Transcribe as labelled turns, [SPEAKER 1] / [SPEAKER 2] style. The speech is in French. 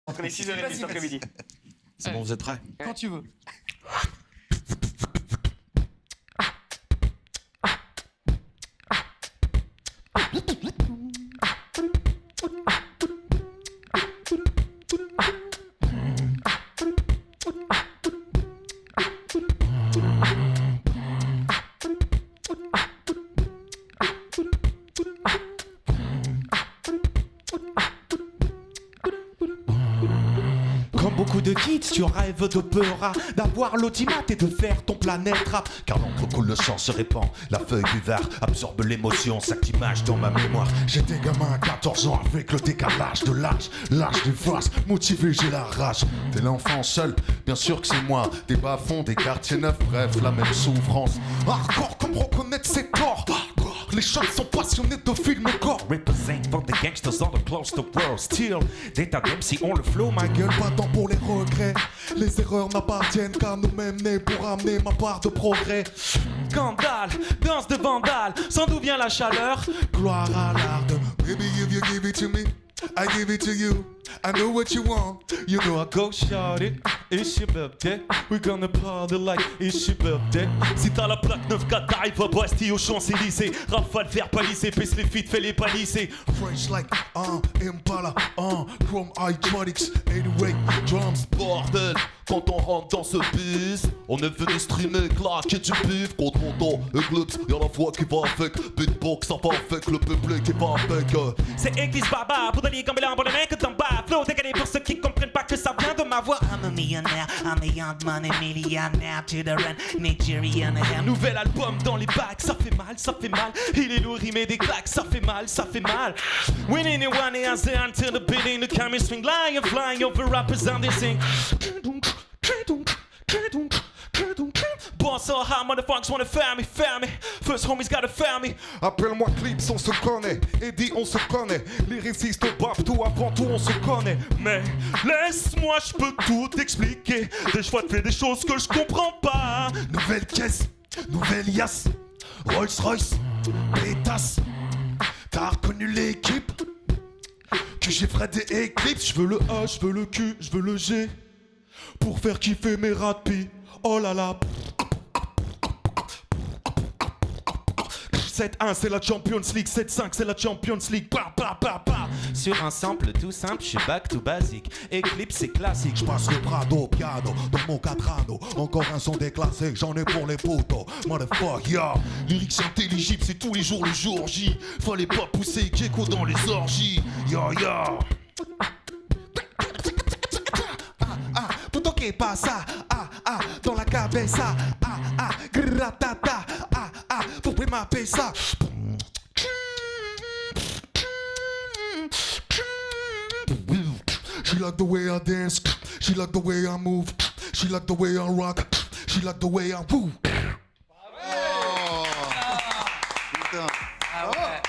[SPEAKER 1] Entre les 6h30 cet après-midi.
[SPEAKER 2] C'est bon, vous êtes prêts?
[SPEAKER 3] Quand tu veux.
[SPEAKER 2] Comme beaucoup de kids, tu rêves de peur d'avoir l'audimat et de faire ton planète rap. Car l'encre coule, le sang se répand, la feuille buvard absorbe l'émotion, s'active image dans ma mémoire. J'étais gamin à 14 ans avec le décalage de l'âge, l'âge des faces, motivé j'ai la rage. T'es l'enfant seul, bien sûr que c'est moi, des bas-fonds, des quartiers neufs, bref la même souffrance. Hardcore comme reconnaître ses torts. Les jeunes sont passionnés de films gore. Represent for the gangsters all across the world. Still, des tas d'MC ont le flow, ma gueule. Pas temps pour les regrets. Les erreurs n'appartiennent qu'à nous-mêmes, nés pour amener ma part de progrès. Scandale, danse de vandale, sans d'où vient la chaleur. Gloire à l'art de baby, if you give it to me, I give it to you. I know what you want, you know I go shout it. It's your birthday, we're gonna party like it's your birthday. Si t'as la plaque 9-4, t'arrives à Bastille aux Champs-Élysées. Rafale, faire palisser, pèse les feats, fais les palisser. Fresh like Impala, Chrome Hydraulics, 808 drums. Bordel, quand on rentre dans ce bus, on est venu streamer, claquer du pif. Contre mon dos, Eclipse, y'a la voix qui va avec. Beatbox, ça va avec, le public qui va avec. C'est Église Baba, pour donner comme l'élan pour les mecs d'en bas. Flow décalé pour ceux qui comprennent pas que ça vient de ma voix.
[SPEAKER 4] I'm a millionaire, I'm a young money millionaire to the rent, Nigerian hair.
[SPEAKER 2] Nouvel album dans les bacs, ça fait mal, ça fait mal. Il est lourd, il met des claques, ça fait mal, ça fait mal. Winning it one as the until the beating, the camera swing, lying, flying over rappers and they sing. Boss so hot, motherfuckers wanna faire me. First homies gotta faire me. Appelle-moi Clips, on se connaît. Eddie, on se connaît. Les récistes bavent tout, avant tout, on se connaît. Mais laisse-moi, je peux tout expliquer. Des fois, tu fais des choses que je comprends pas. Nouvelle caisse, nouvelle yasse. Rolls Royce, pétasse. T'as reconnu l'équipe? Que j'ai Fred et Eclipse. Je veux le A, je veux le Q, je veux le G. Pour faire kiffer mes rapis. Oh là là. 7-1 c'est la Champions League, 7-5 c'est la Champions League. Bah, bah, bah, bah. Sur un sample tout simple, je suis back to basic. Eclipse c'est classique. Je passe le Prado piano dans mon Catrano. Encore un son déclassé, j'en ai pour les potos. Motherfuck, yeah. Lyrics intelligibles, c'est tous les jours le jour J. Fallait pas pousser Gecko dans les orgies. Ya ya. Puto que pasa, dans la cabeza, gratata, pour prima pesa. She like the way I dance, she like the way I move, she like the way I rock, she like the way I woo.
[SPEAKER 3] Ah ouais.